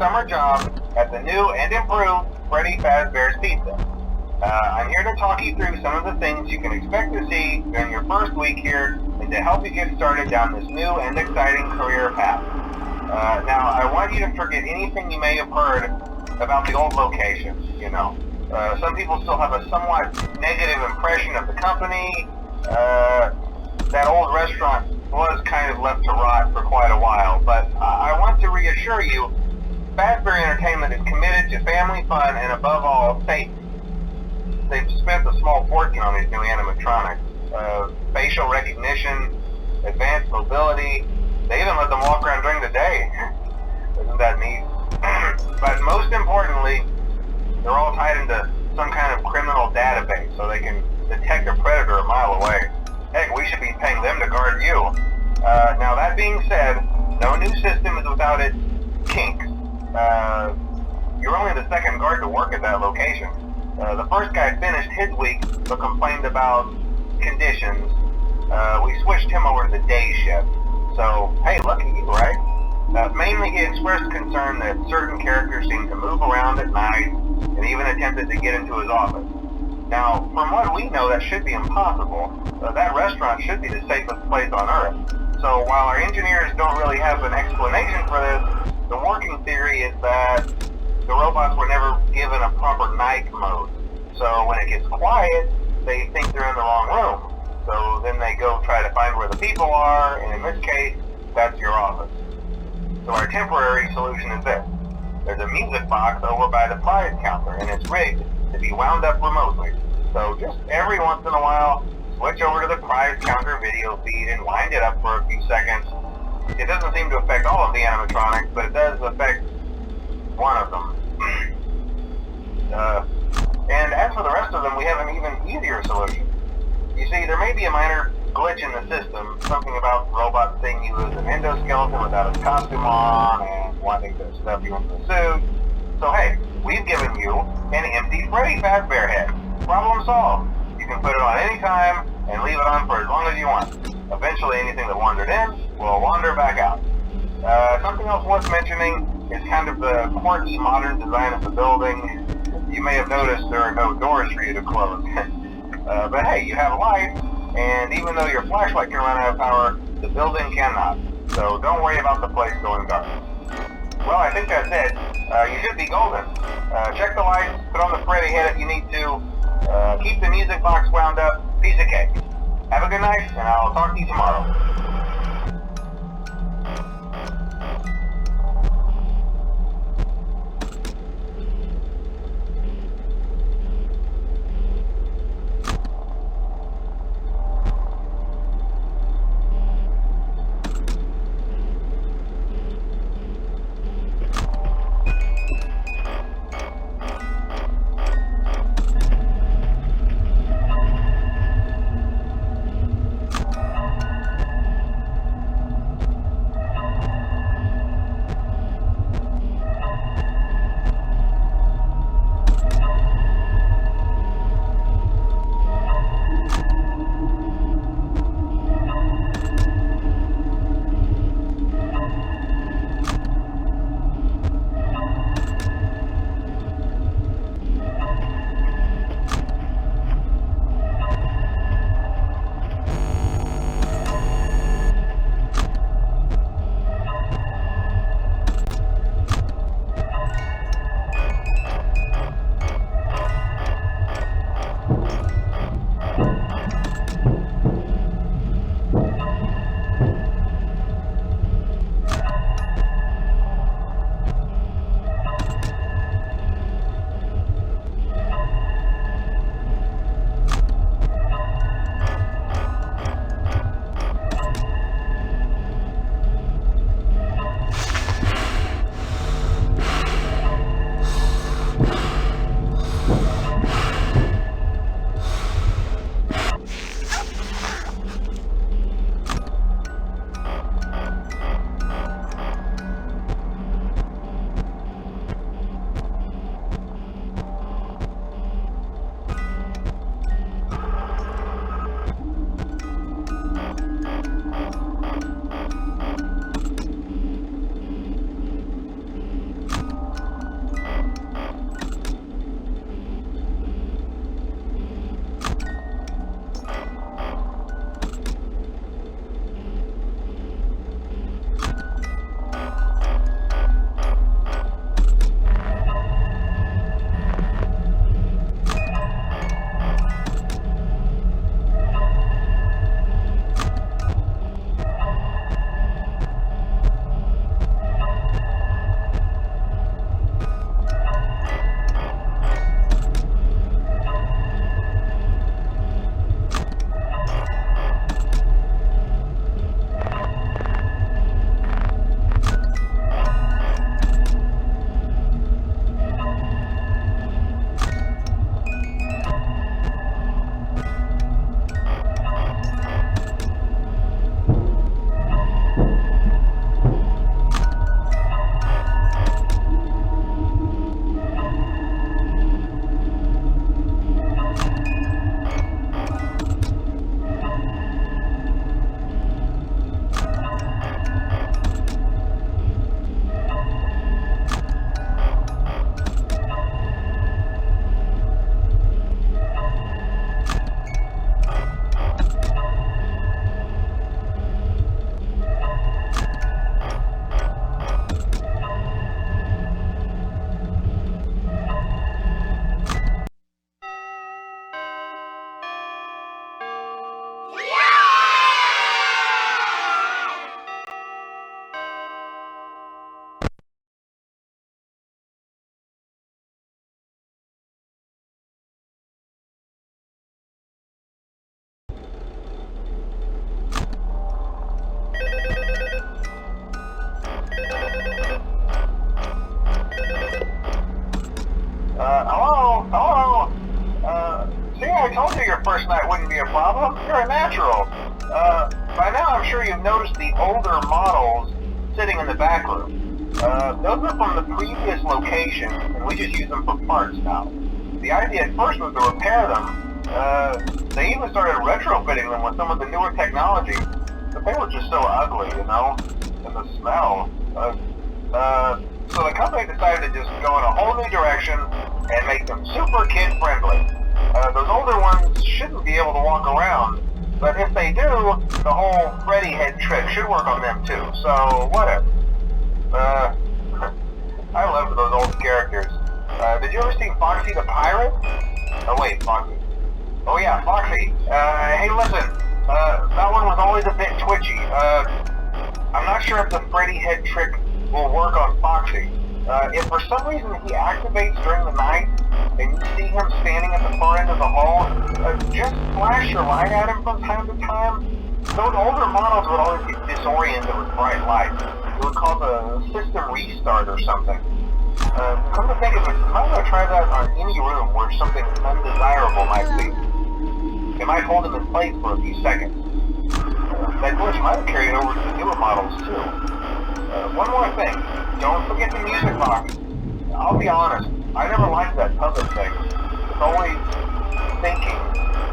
summer job at the new and improved Freddys Fazbear's Pizza. I'm here to talk you through some of the things you can expect to see during your first week here and to help you get started down this new and exciting career path. Now, I want you to forget anything you may have heard about the old location, some people still have a somewhat negative impression of the company. That old restaurant was kind of left to rot for quite a while, but I want to reassure you, Fazbear Entertainment is committed to family fun and above all, safety. They've spent a small fortune on these new animatronics. Facial recognition, advanced mobility, they even let them walk around during the day. Isn't that neat? But most importantly, they're all tied into some kind of criminal database so they can detect a predator a mile away. Heck, we should be paying them to guard you. Now that being said, no new system is without its kinks. You're only the second guard to work at that location. The first guy finished his week but complained about conditions. We switched him over to the day shift. So, hey, lucky you, right? Mainly he expressed concern that certain characters seemed to move around at night and even attempted to get into his office. Now, from what we know, that should be impossible. That restaurant should be the safest place on Earth. So while our engineers don't really have an explanation for this, the working theory is that the robots were never given a proper night mode. So when it gets quiet, they think they're in the wrong room. So then they go try to find where the people are, and in this case, that's your office. So our temporary solution is this. There's a music box over by the prize counter, and it's rigged to be wound up remotely. So just every once in a while, switch over to the prize counter video feed and wind it up for a few seconds. It doesn't seem to affect all of the animatronics, but it does affect one of them. And as for the rest of them, we have an even easier solution. You see, there may be a minor glitch in the system, something about the robot seeing you as an endoskeleton without his costume on and wanting to stuff you into a suit. So hey, we've given you an empty Freddy Fazbear head. Problem solved. You can put it on any time and leave it on for as long as you want. Eventually anything that wandered in will wander back out. Something else worth mentioning is kind of the quirky modern design of the building. You may have noticed there are no doors for you to close. But hey, you have light, and even though your flashlight can run out of power, the building cannot. So don't worry about the place going dark. Well, I think that's it. You should be golden. Check the lights, put on the Freddy head if you need to. Keep the music box wound up. Piece of cake. Have a good night, and I'll talk to you tomorrow. your first night wouldn't be a problem. You're a natural. By now I'm sure you've noticed the older models sitting in the back room. Those are from the previous location, and we just use them for parts now. The idea at first was to repair them. They even started retrofitting them with some of the newer technology, but they were just so ugly, you know, and the smell. So the company decided to just go in a whole new direction and make them super kid-friendly. Those older ones shouldn't be able to walk around, but if they do, the whole Freddy head trick should work on them too, so whatever. I loved those old characters. Did you ever see Foxy the Pirate? Oh wait, Foxy. Oh yeah, Foxy. Hey listen, that one was always a bit twitchy. I'm not sure if the Freddy head trick will work on Foxy. If for some reason he activates during the night, and you see him standing at the far end of the hall, just flash your light at him from time to time. Those older models would always get disoriented with bright lights. It would cause a system restart or something. Come to think of it, you might want to try that on any room where something undesirable might be. It might hold him in place for a few seconds. That glitch might have carried over to the newer models too. One more thing, don't forget the music box. I'll be honest, I never liked that puppet thing. It's always thinking,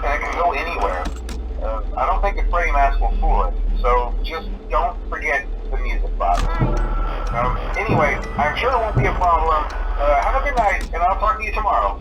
and it can go anywhere. I don't think the Freddy mask will fool it, so just don't forget the music box. Anyway, I'm sure it won't be a problem. Have a good night, and I'll talk to you tomorrow.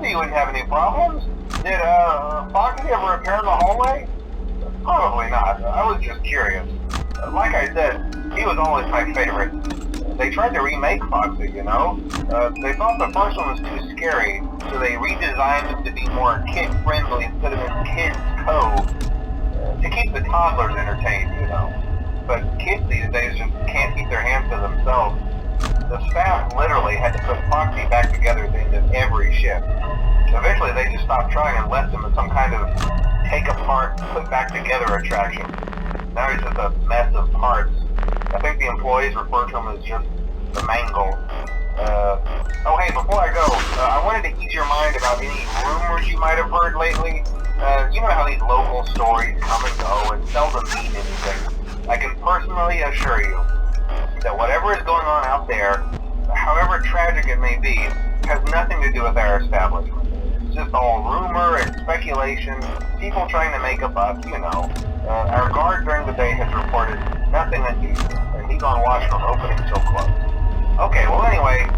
you wouldn't have any problems. Did Foxy ever repair the hallway? Probably not. I was just curious. Like I said, he was always my favorite. They tried to remake Foxy, you know? They thought the first one was too scary, so they redesigned him to be more kid-friendly instead of in Kids Cove, to keep the toddlers entertained, you know. But kids these days just can't keep their hands to themselves. The staff literally had to put Foxy back together at the end of every shift. Eventually they just stopped trying and left him as some kind of take apart, put back together attraction. Now he's just a mess of parts. I think the employees refer to him as just the mangle. Oh hey, before I go, I wanted to ease your mind about any rumors you might have heard lately. You know how these local stories come and go and seldom mean anything. I can personally assure you that whatever is going on out there, however tragic it may be, has nothing to do with our establishment. It's just all rumor and speculation, people trying to make a buck, you know. Our guard during the day has reported nothing unusual, and he's on watch from opening till close. Okay, well anyway,